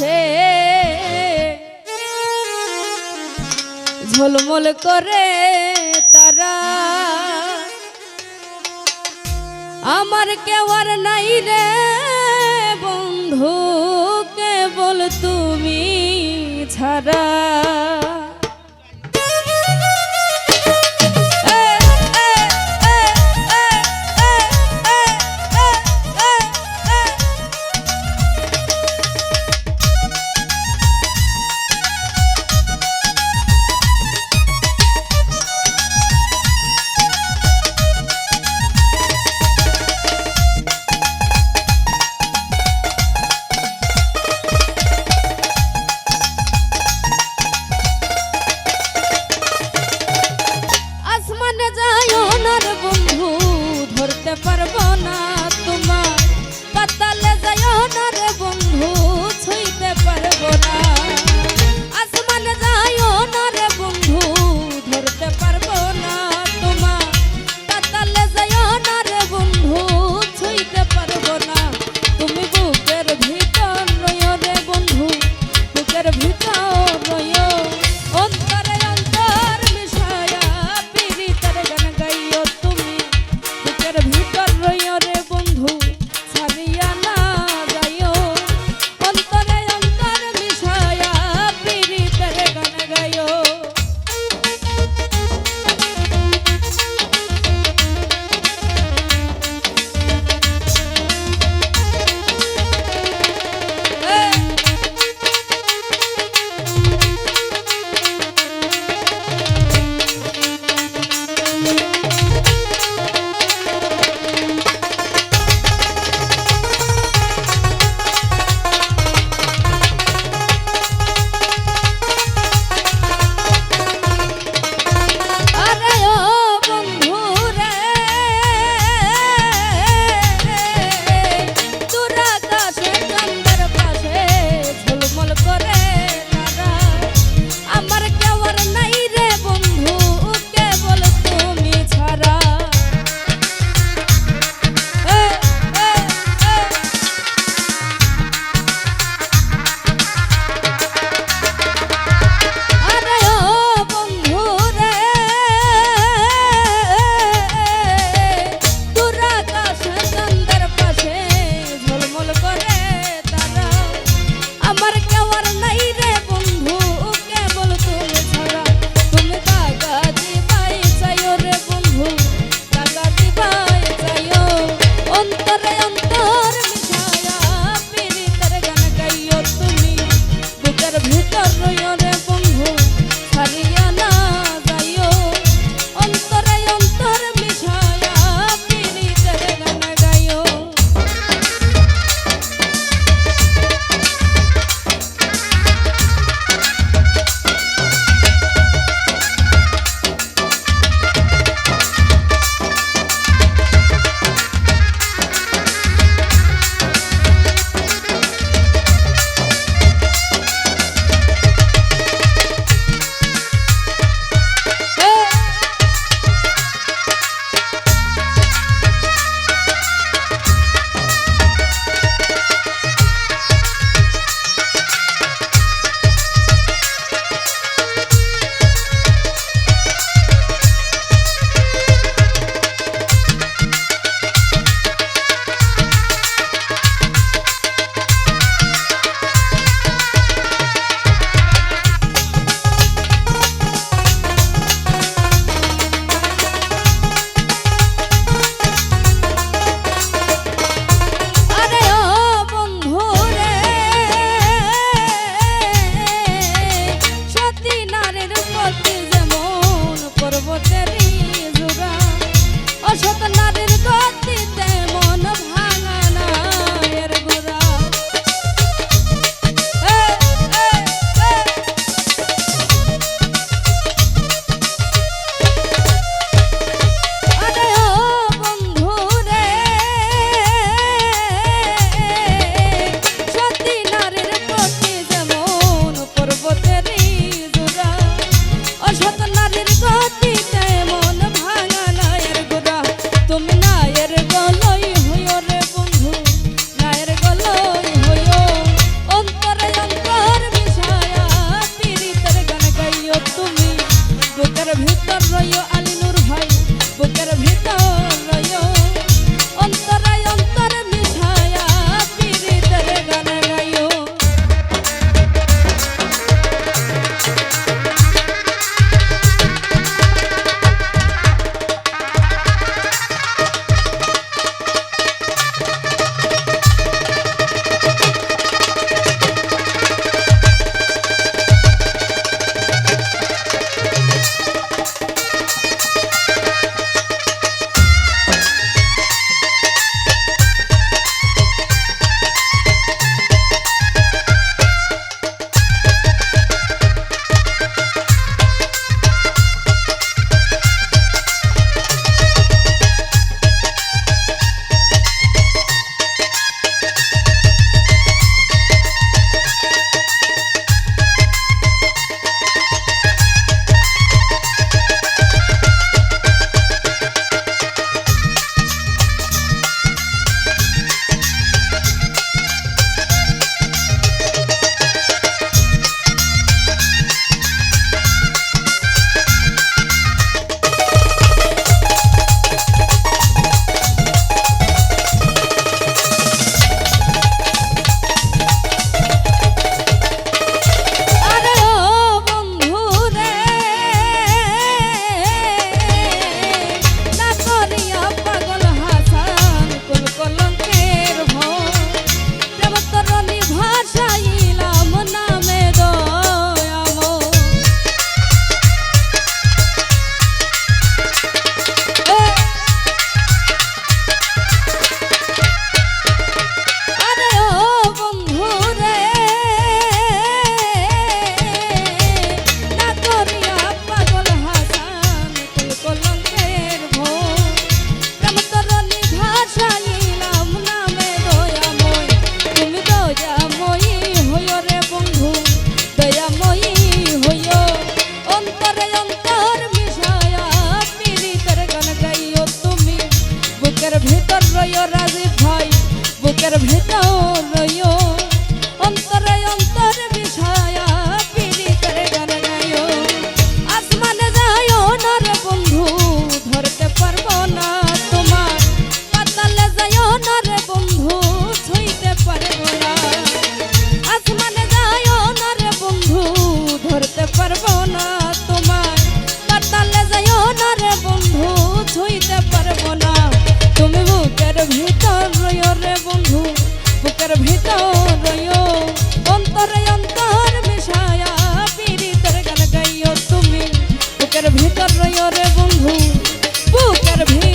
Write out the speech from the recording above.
আকাশে ঝলমল করে তারা, আমার কেউ আর নাই রে বন্ধু কেবল তুমি ছাড়া। ধরতে পারবো না তোমার, পাতালে যাইও না রে বন্ধু ছুঁইতে পারবো না। আসমানে যাইও না রে বন্ধু ধরতে পারবো না তোমার, পাতালে যাইও না রে বন্ধু ছুঁইতে পারবো না। তুমি বুকের ভিতর রইও রে বন্ধু, বুকের ভিতর রইও, অন্তরে অন্তর মিশায়া পীড়িতের গান গাইও তুমি। বুকের ভিতর রইও রে বন্ধু ছাড়িয়া না যাইও। বুকের ভেতর রইও অন্তরে অন্তরে বিষয়া পীড়িতের গান গাইও আসমানে যাইও না রে বন্ধু ধরতে পারবো না তোমার পাতালে যাইও না রে বন্ধু ছুঁইতে পারবো না আসমানে যাইও না রে বন্ধু ধরতে পারবো না তোমার পাতালে যাইও না রে বন্ধু ছুঁইতে পারবো না তুমি বুকের ভিতর রইও রে বন্ধু বুকের ভিতর রইও অন্তরে অন্তর মিশায়া পীড়িতের গান গাইও তুমি বুকের ভিতর রইও রে বন্ধু বুকের ভিতর